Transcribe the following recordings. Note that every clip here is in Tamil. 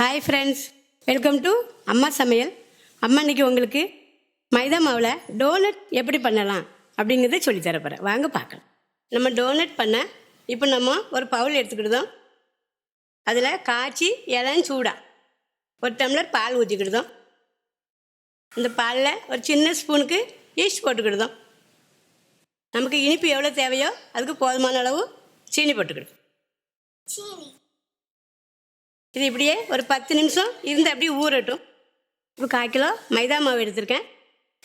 ஹாய் ஃப்ரெண்ட்ஸ், வெல்கம் டு அம்மா சமையல். அம்மா இன்னைக்கு உங்களுக்கு மைதா மாவில் டோனட் எப்படி பண்ணலாம் அப்படிங்கிறத சொல்லித்தர போகிறேன். வாங்க பார்க்கலாம். நம்ம டோனட் பண்ண இப்போ நம்ம ஒரு பவுல் எடுத்துக்கிட்டோம். அதில் காய்ச்சி இளம் சூடாக ஒரு டம்ளர் பால் ஊற்றிக்கிட்டோம். இந்த பாலில் ஒரு சின்ன ஸ்பூனுக்கு ஈஸ்ட் போட்டுக்கிட்டோம். நமக்கு இனிப்பு எவ்வளோ தேவையோ அதுக்கு போதுமான அளவு சீனி போட்டுக்கிட்டோம். இது இப்படியே ஒரு 10 நிமிஷம் இருந்து அப்படியே ஊறட்டும். இப்போ 1/4 கிலோ மைதா மாவு எடுத்திருக்கேன்.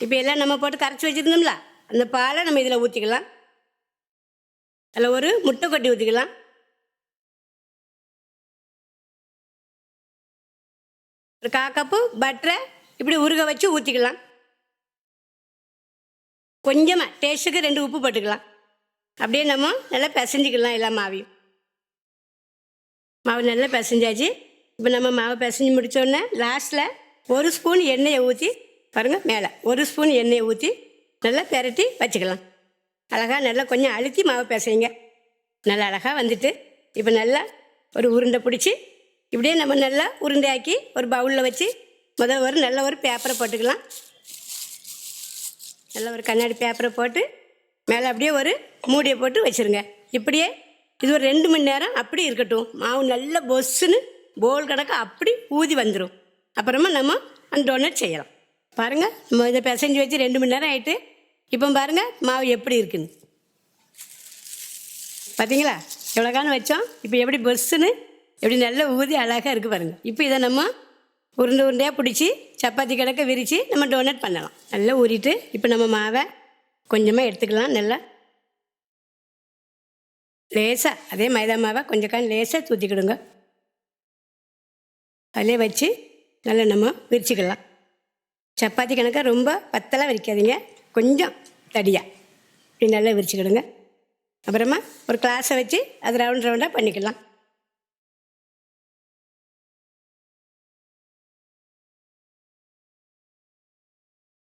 இப்போ எல்லாம் நம்ம போட்டு கரைச்சி வச்சுருந்தோம்ல, அந்த பாலை நம்ம இதில் ஊற்றிக்கலாம். அதில் ஒரு முட்டை கொட்டி ஊற்றிக்கலாம். ஒரு 1/4 கப்பு பட்டரை இப்படி உருக வச்சு ஊற்றிக்கலாம். கொஞ்சமாக டேஸ்ட்டுக்கு 2 உப்பு போட்டுக்கலாம். அப்படியே நம்ம நல்லா பிசைஞ்சிக்கலாம். எல்லா மாவையும் மாவு நல்லா பிசைஞ்சாச்சு. இப்போ நம்ம மாவு பிசைஞ்சு முடித்தோடனே லாஸ்ட்டில் 1 ஸ்பூன் எண்ணெயை ஊற்றி பாருங்கள், மேலே 1 ஸ்பூன் எண்ணெயை ஊற்றி நல்லா பெரட்டி வச்சுக்கலாம். அழகாக நல்லா கொஞ்சம் அழுத்தி மாவு பிசைங்க. நல்லா அழகாக வந்துட்டு இப்போ நல்லா ஒரு உருண்டை பிடிச்சி இப்படியே நம்ம நல்லா உருண்டையாக்கி ஒரு பவுலில் வச்சு ஒரு நல்ல ஒரு பேப்பரை போட்டுக்கலாம். நல்ல ஒரு கண்ணாடி பேப்பரை போட்டு மேலே அப்படியே ஒரு மூடியை போட்டு வச்சுருங்க. இப்படியே இது ஒரு 2 மணி நேரம் அப்படி இருக்கட்டும். மாவு நல்லா பொஸ்ஸுன்னு போல் கணக்கு அப்படி ஊதி வந்துடும். அப்புறமா நம்ம அந்த டோனட் செய்யலாம். பாருங்கள், நம்ம இதை பிசைஞ்சு வச்சு 2 மணி நேரம் ஆகிட்டு இப்போ பாருங்கள் மாவு எப்படி இருக்குன்னு. பார்த்தீங்களா, எவ்வளோ காலம் வச்சோம், இப்போ எப்படி பொஸ்ஸுன்னு எப்படி நல்லா ஊதி அழகாக இருக்குது பாருங்கள். இப்போ இதை நம்ம உருண்டையாக பிடிச்சி சப்பாத்தி கணக்க விரித்து நம்ம டோனட் பண்ணலாம். நல்லா ஊறிட்டு இப்போ நம்ம மாவை கொஞ்சமாக எடுத்துக்கலாம். நல்லா லேசாக அதே மைதா மாவை கொஞ்சம் லேசாக தூற்றிக்கிடுங்க. அதிலே வச்சு நல்லா நம்ம விரிச்சிக்கலாம். சப்பாத்தி கணக்காக ரொம்ப பத்தலாம் விரிக்காதீங்க, கொஞ்சம் தடியாக இப்படி நல்லா விரிச்சிக்கிடுங்க. அப்புறமா ஒரு கிளாஸை வச்சு அது ரவுண்டாக பண்ணிக்கலாம்.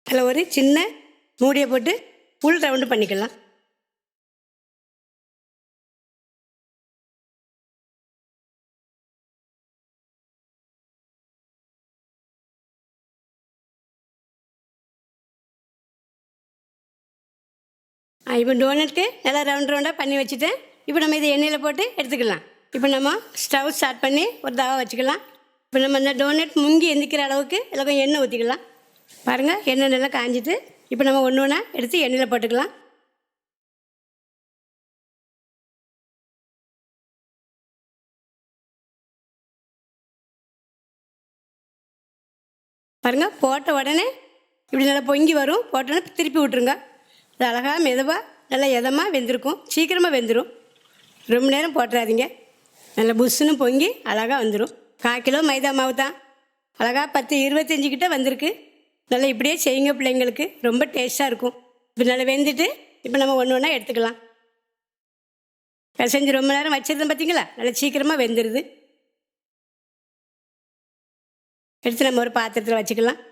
அதில் ஒரு சின்ன மூடியை போட்டு ஃபுல் ரவுண்டு பண்ணிக்கலாம். இப்போ டோனட்டுக்கு நல்லா ரவுண்டாக பண்ணி வச்சுட்டேன். இப்போ நம்ம இதை எண்ணெயில் போட்டு எடுத்துக்கலாம். இப்போ நம்ம ஸ்டவ் ஸ்டார்ட் பண்ணி ஒரு தவா வச்சுக்கலாம். இப்போ நம்ம இந்த டோனட் முங்கி எந்திக்கிற அளவுக்கு இதில் கொஞ்சம் எண்ணெய் ஊற்றிக்கலாம். பாருங்கள், எண்ணெய் நல்லா காஞ்சிட்டு இப்போ நம்ம ஒன்று ஒன்றா எடுத்து எண்ணெயில் போட்டுக்கலாம். பாருங்கள், போட்ட உடனே இப்படி நல்லா பொங்கி வரும். போட்டோன்னே திருப்பி விட்ருங்க. அது அழகாக மெதுவாக நல்லா எதமாக வெந்திருக்கும். சீக்கிரமாக வெந்துடும். ரொம்ப நேரம் போட்டுறாதீங்க. நல்லா புஷ்ஷுன்னு பொங்கி அழகாக வந்துடும். 1/4 கிலோ மைதா மாவு தான், அழகாக 10-25 கிட்ட வந்திருக்கு. நல்லா இப்படியே செய்யுங்க, பிள்ளைங்களுக்கு ரொம்ப டேஸ்ட்டாக இருக்கும். இப்போ நல்லா வெந்துட்டு இப்போ நம்ம ஒன்று ஒன்றா எடுத்துக்கலாம். பிசைஞ்சு ரொம்ப நேரம் வச்சுருந்தேன் பார்த்தீங்களா, நல்லா சீக்கிரமாக வெந்துடுது. எடுத்து நம்ம ஒரு பாத்திரத்தில் வச்சுக்கலாம்.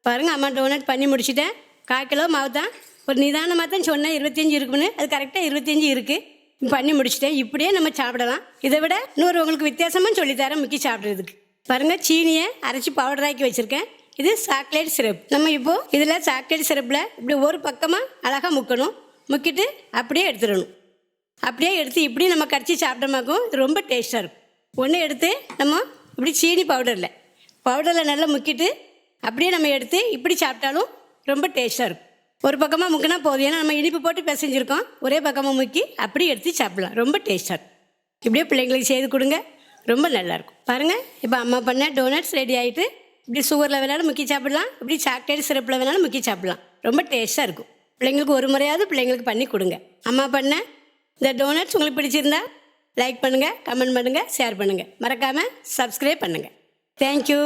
பாருங்கள், அம்மா டோனட் பண்ணி முடிச்சுட்டேன். 1/4 கிலோ மாவு தான், ஒரு நிதானமாக தான் சொன்னேன் 25 இருக்குன்னு. அது கரெக்டாக 25 இருக்குது. பண்ணி முடிச்சுட்டேன். இப்படியே நம்ம சாப்பிடலாம். இதை விட இன்னொரு உங்களுக்கு வித்தியாசமாக சொல்லித்தரேன் முக்கி சாப்பிட்றதுக்கு. பாருங்கள், சீனியை அரைச்சி பவுடராக்கி வச்சுருக்கேன். இது சாக்லேட் சிரப். நம்ம இப்போது இதில் சாக்லேட் சிரப்பில் இப்படி ஒரு பக்கமாக அழகாக முக்கணும். முக்கிட்டு அப்படியே எடுத்துடணும். அப்படியே எடுத்து இப்படி நம்ம கடிச்சி சாப்பிட்டோமாக்கும் இது ரொம்ப டேஸ்ட்டாக இருக்கும். ஒன்று எடுத்து நம்ம இப்படி சீனி பவுடரில் நல்லா முக்கிட்டு அப்படியே நம்ம எடுத்து இப்படி சாப்பிட்டாலும் ரொம்ப டேஸ்ட்டாக இருக்கும். ஒரு பக்கமாக முக்கினா போதும், ஏன்னா நம்ம இனிப்பு போட்டு பிசைஞ்சிருக்கோம். ஒரே பக்கமாக முக்கி அப்படி எடுத்து சாப்பிடலாம். ரொம்ப டேஸ்ட்டாக இருக்கும். இப்படியே பிள்ளைங்களுக்கு செய்து கொடுங்க, ரொம்ப நல்லாயிருக்கும். பாருங்கள், இப்போ அம்மா பண்ண டோனட்ஸ் ரெடி ஆகிட்டு இப்படி சுகரில் வேணாலும் முக்கி சாப்பிடலாம், இப்படி சாக்லேட் சிரப்பில் வேணாலும் முக்கி சாப்பிடலாம். ரொம்ப டேஸ்ட்டாக இருக்கும். பிள்ளைங்களுக்கு ஒரு முறையாவது பிள்ளைங்களுக்கு பண்ணி கொடுங்க. அம்மா பண்ண இந்த டோனட்ஸ் உங்களுக்கு பிடிச்சிருந்தா லைக் பண்ணுங்கள், கமெண்ட் பண்ணுங்கள், ஷேர் பண்ணுங்கள். மறக்காமல் சப்ஸ்கிரைப் பண்ணுங்கள். தேங்க்யூ.